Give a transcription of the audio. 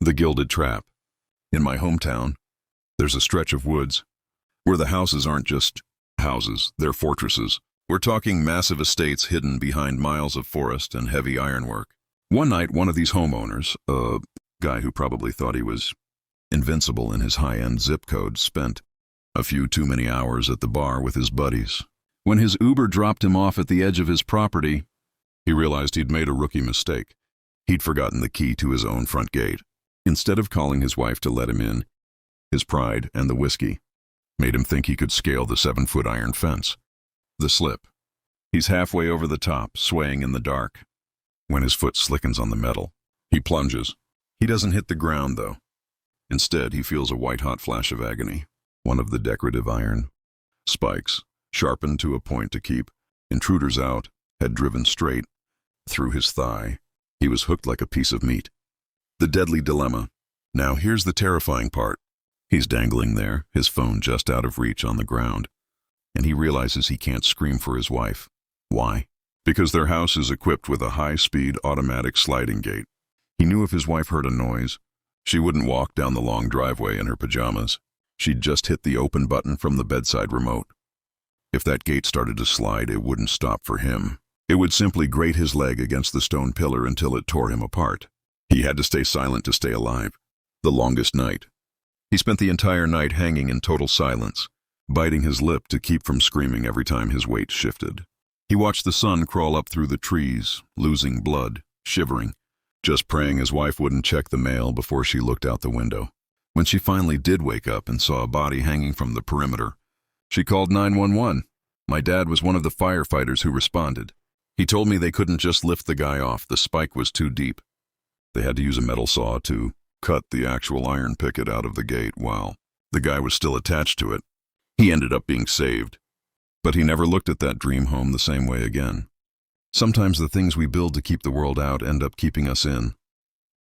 The Gilded Trap. In my hometown, there's a stretch of woods where the houses aren't just houses, they're fortresses. We're talking massive estates hidden behind miles of forest and heavy ironwork. One night, one of these homeowners, a guy who probably thought he was invincible in his high-end zip code, spent a few too many hours at the bar with his buddies. When his Uber dropped him off at the edge of his property, he realized he'd made a rookie mistake. He'd forgotten the key to his own front gate. Instead of calling his wife to let him in, his pride and the whiskey made him think he could scale the 7-foot iron fence. The slip. He's halfway over the top, swaying in the dark. When his foot slickens on the metal, he plunges. He doesn't hit the ground, though. Instead, he feels a white-hot flash of agony. One of the decorative iron spikes, sharpened to a point to keep intruders out, had driven straight through his thigh. He was hooked like a piece of meat. The deadly dilemma. Now here's the terrifying part. He's dangling there, his phone just out of reach on the ground, and he realizes he can't scream for his wife. Why? Because their house is equipped with a high-speed automatic sliding gate. He knew if his wife heard a noise, she wouldn't walk down the long driveway in her pajamas. She'd just hit the open button from the bedside remote. If that gate started to slide, it wouldn't stop for him. It would simply grate his leg against the stone pillar until it tore him apart. He had to stay silent to stay alive. The longest night. He spent the entire night hanging in total silence, biting his lip to keep from screaming every time his weight shifted. He watched the sun crawl up through the trees, losing blood, shivering, just praying his wife wouldn't check the mail before she looked out the window. When she finally did wake up and saw a body hanging from the perimeter, she called 911. My dad was one of the firefighters who responded. He told me they couldn't just lift the guy off, the spike was too deep. They had to use a metal saw to cut the actual iron picket out of the gate while the guy was still attached to it. He ended up being saved. But he never looked at that dream home the same way again. Sometimes the things we build to keep the world out end up keeping us in.